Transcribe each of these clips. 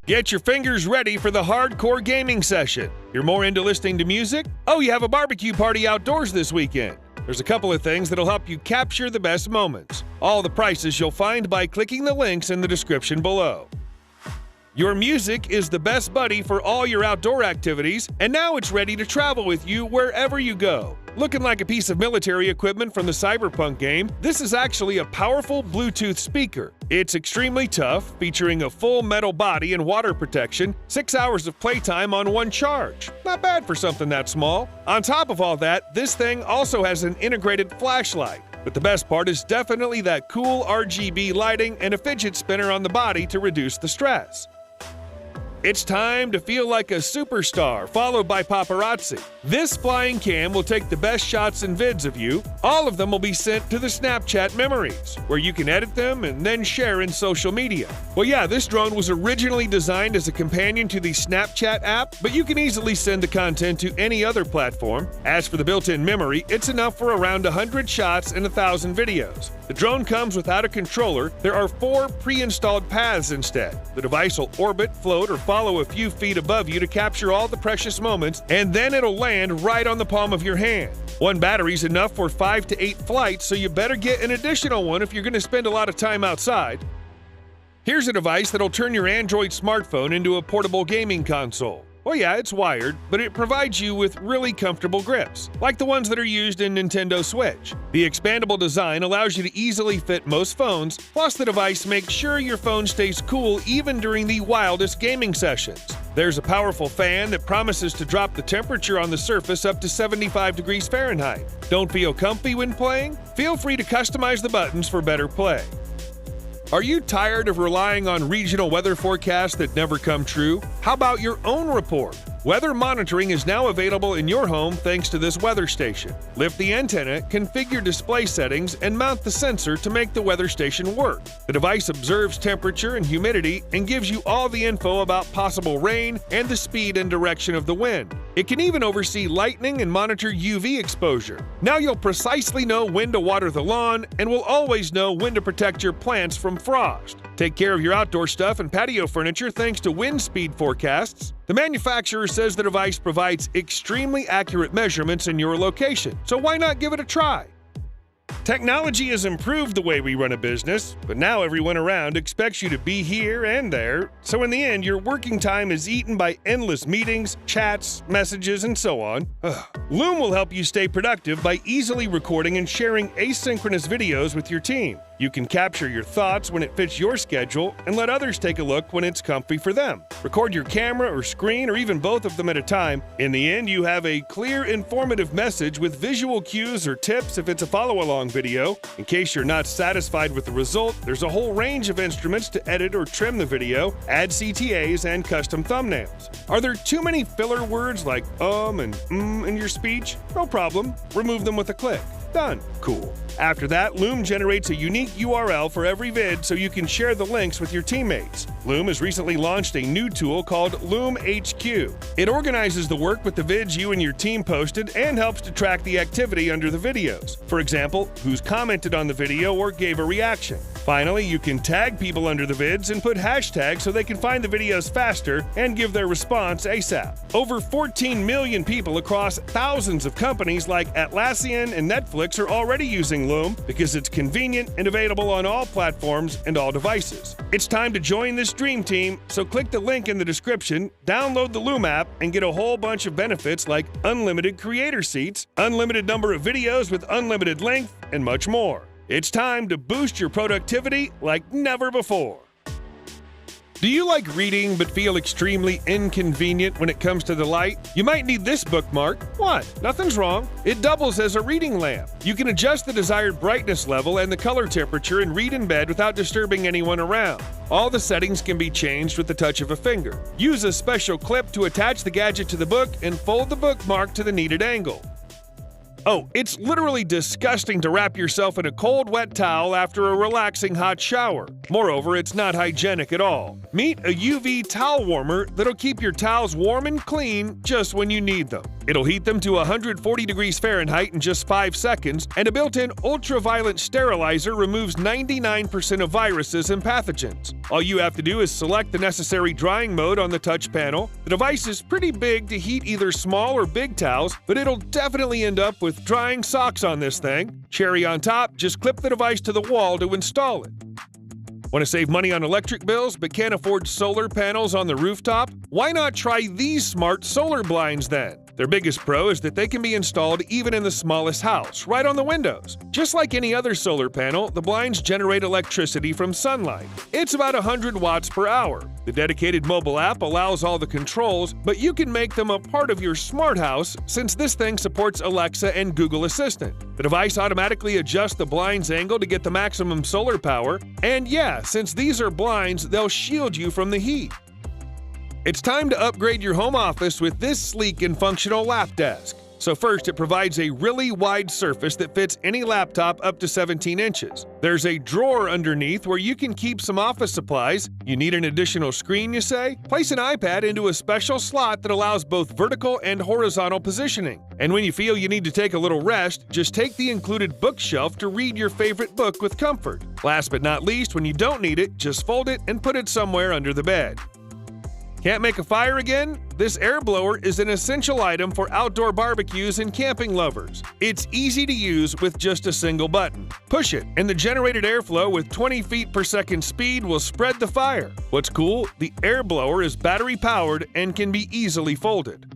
Get your fingers ready for the hardcore gaming session. You're more into listening to music? Oh, you have a barbecue party outdoors this weekend. There's a couple of things that'll help you capture the best moments. All the prices you'll find by clicking the links in the description below. Your music is the best buddy for all your outdoor activities, and now it's ready to travel with you wherever you go. Looking like a piece of military equipment from the Cyberpunk game, this is actually a powerful Bluetooth speaker. It's extremely tough, featuring a full metal body and water protection, 6 hours of playtime on one charge. Not bad for something that small. On top of all that, this thing also has an integrated flashlight. But the best part is definitely that cool RGB lighting and a fidget spinner on the body to reduce the stress. It's time to feel like a superstar, followed by paparazzi. This flying cam will take the best shots and vids of you. All of them will be sent to the Snapchat memories, where you can edit them and then share in social media. Well, yeah, this drone was originally designed as a companion to the Snapchat app, but you can easily send the content to any other platform. As for the built-in memory, it's enough for around 100 shots and 1,000 videos. The drone comes without a controller. There are 4 pre-installed paths instead. The device will orbit, float, or follow a few feet above you to capture all the precious moments, and then it'll land right on the palm of your hand. One battery's enough for 5 to 8 flights, so you better get an additional one if you're going to spend a lot of time outside. Here's a device that'll turn your Android smartphone into a portable gaming console. Well, yeah, it's wired, but it provides you with really comfortable grips, like the ones that are used in Nintendo Switch. The expandable design allows you to easily fit most phones, plus the device makes sure your phone stays cool even during the wildest gaming sessions. There's a powerful fan that promises to drop the temperature on the surface up to 75 degrees Fahrenheit. Don't feel comfy when playing? Feel free to customize the buttons for better play. Are you tired of relying on regional weather forecasts that never come true? How about your own report? Weather monitoring is now available in your home thanks to this weather station. Lift the antenna, configure display settings, and mount the sensor to make the weather station work. The device observes temperature and humidity and gives you all the info about possible rain and the speed and direction of the wind. It can even oversee lightning and monitor UV exposure. Now you'll precisely know when to water the lawn and will always know when to protect your plants from frost. Take care of your outdoor stuff and patio furniture thanks to wind speed forecasts. The manufacturer says the device provides extremely accurate measurements in your location, so why not give it a try? Technology has improved the way we run a business, but now everyone around expects you to be here and there, so in the end, your working time is eaten by endless meetings, chats, messages, and so on. Loom will help you stay productive by easily recording and sharing asynchronous videos with your team. You can capture your thoughts when it fits your schedule and let others take a look when it's comfy for them. Record your camera or screen or even both of them at a time. In the end, you have a clear, informative message with visual cues or tips if it's a follow-along video. In case you're not satisfied with the result, there's a whole range of instruments to edit or trim the video, add CTAs, and custom thumbnails. Are there too many filler words like and in your speech? No problem. Remove them with a click. Done. Cool. After that, Loom generates a unique URL for every vid so you can share the links with your teammates. Loom has recently launched a new tool called Loom HQ. It organizes the work with the vids you and your team posted and helps to track the activity under the videos. For example, who's commented on the video or gave a reaction. Finally, you can tag people under the vids and put hashtags so they can find the videos faster and give their response ASAP. Over 14 million people across thousands of companies like Atlassian and Netflix are already using Loom because it's convenient and available on all platforms and all devices. It's time to join this dream team, so click the link in the description, download the Loom app, and get a whole bunch of benefits like unlimited creator seats, unlimited number of videos with unlimited length, and much more. It's time to boost your productivity like never before. Do you like reading but feel extremely inconvenient when it comes to the light? You might need this bookmark. What? Nothing's wrong. It doubles as a reading lamp. You can adjust the desired brightness level and the color temperature and read in bed without disturbing anyone around. All the settings can be changed with the touch of a finger. Use a special clip to attach the gadget to the book and fold the bookmark to the needed angle. Oh, it's literally disgusting to wrap yourself in a cold, wet towel after a relaxing hot shower. Moreover, it's not hygienic at all. Meet a UV towel warmer that'll keep your towels warm and clean just when you need them. It'll heat them to 140 degrees Fahrenheit in just 5 seconds, and a built-in ultraviolet sterilizer removes 99% of viruses and pathogens. All you have to do is select the necessary drying mode on the touch panel. The device is pretty big to heat either small or big towels, but it'll definitely end up with drying socks on this thing. Cherry on top, just clip the device to the wall to install it. Want to save money on electric bills but can't afford solar panels on the rooftop? Why not try these smart solar blinds then? Their biggest pro is that they can be installed even in the smallest house, right on the windows. Just like any other solar panel, the blinds generate electricity from sunlight. It's about 100 watts per hour. The dedicated mobile app allows all the controls, but you can make them a part of your smart house since this thing supports Alexa and Google Assistant. The device automatically adjusts the blind's angle to get the maximum solar power, and yeah, since these are blinds, they'll shield you from the heat. It's time to upgrade your home office with this sleek and functional lap desk. So first, it provides a really wide surface that fits any laptop up to 17 inches. There's a drawer underneath where you can keep some office supplies. You need an additional screen, you say? Place an iPad into a special slot that allows both vertical and horizontal positioning. And when you feel you need to take a little rest, just take the included bookshelf to read your favorite book with comfort. Last but not least, when you don't need it, just fold it and put it somewhere under the bed. Can't make a fire again? This air blower is an essential item for outdoor barbecues and camping lovers. It's easy to use with just a single button. Push it, and the generated airflow with 20 feet per second speed will spread the fire. What's cool? The air blower is battery powered and can be easily folded.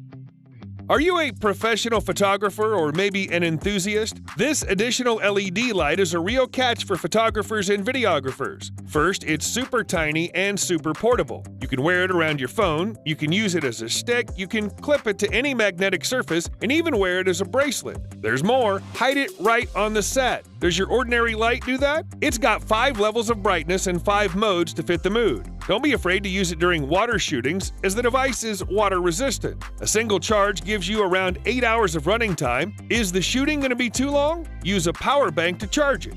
Are you a professional photographer or maybe an enthusiast? This additional LED light is a real catch for photographers and videographers. First, it's super tiny and super portable. You can wear it around your phone, you can use it as a stick, you can clip it to any magnetic surface, and even wear it as a bracelet. There's more. Hide it right on the set. Does your ordinary light do that? It's got 5 levels of brightness and 5 modes to fit the mood. Don't be afraid to use it during water shootings, as the device is water resistant. A single charge gives you around 8 hours of running time. Is the shooting going to be too long? Use a power bank to charge it.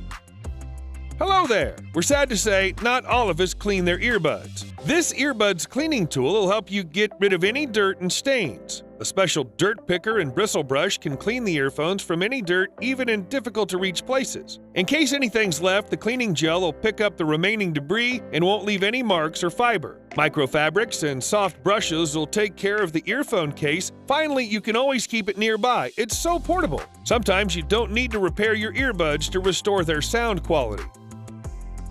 Hello there! We're sad to say, not all of us clean their earbuds. This earbuds cleaning tool will help you get rid of any dirt and stains. A special dirt picker and bristle brush can clean the earphones from any dirt, even in difficult-to-reach places. In case anything's left, the cleaning gel will pick up the remaining debris and won't leave any marks or fiber. Microfabrics and soft brushes will take care of the earphone case. Finally, you can always keep it nearby. It's so portable. Sometimes you don't need to repair your earbuds to restore their sound quality.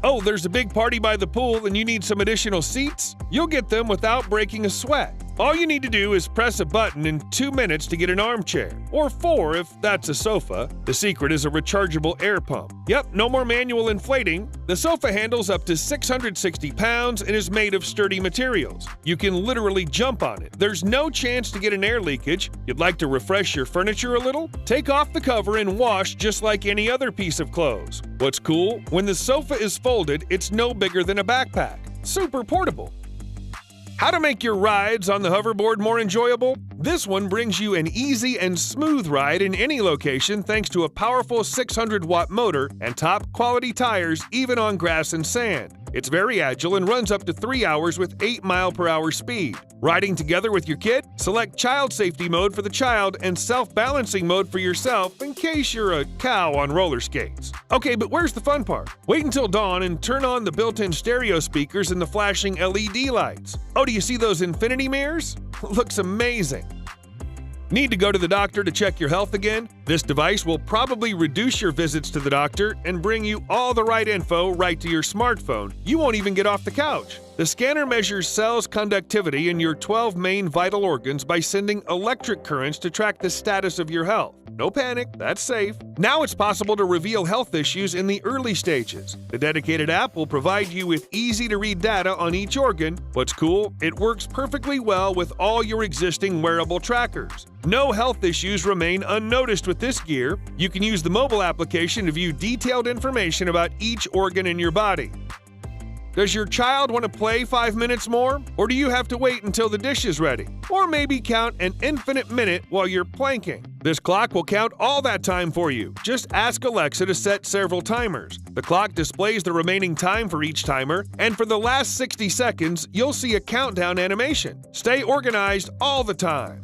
Oh, there's a big party by the pool and you need some additional seats? You'll get them without breaking a sweat. All you need to do is press a button in 2 minutes to get an armchair, or 4 if that's a sofa. The secret is a rechargeable air pump. Yep, no more manual inflating. The sofa handles up to 660 pounds and is made of sturdy materials. You can literally jump on it. There's no chance to get an air leakage. You'd like to refresh your furniture a little? Take off the cover and wash just like any other piece of clothes. What's cool? When the sofa is folded, it's no bigger than a backpack. Super portable. How to make your rides on the hoverboard more enjoyable? This one brings you an easy and smooth ride in any location thanks to a powerful 600-watt motor and top-quality tires even on grass and sand. It's very agile and runs up to 3 hours with 8-mile-per-hour speed. Riding together with your kid? Select child safety mode for the child and self-balancing mode for yourself in case you're a cow on roller skates. Okay, but where's the fun part? Wait until dawn and turn on the built-in stereo speakers and the flashing LED lights. Oh, do you see those infinity mirrors? Looks amazing. Need to go to the doctor to check your health again? This device will probably reduce your visits to the doctor and bring you all the right info right to your smartphone. You won't even get off the couch. The scanner measures cells' conductivity in your 12 main vital organs by sending electric currents to track the status of your health. No panic, that's safe. Now it's possible to reveal health issues in the early stages. The dedicated app will provide you with easy-to-read data on each organ. What's cool? It works perfectly well with all your existing wearable trackers. No health issues remain unnoticed with this gear. You can use the mobile application to view detailed information about each organ in your body. Does your child want to play 5 minutes more? Or do you have to wait until the dish is ready? Or maybe count an infinite minute while you're planking? This clock will count all that time for you. Just ask Alexa to set several timers. The clock displays the remaining time for each timer, and for the last 60 seconds, you'll see a countdown animation. Stay organized all the time.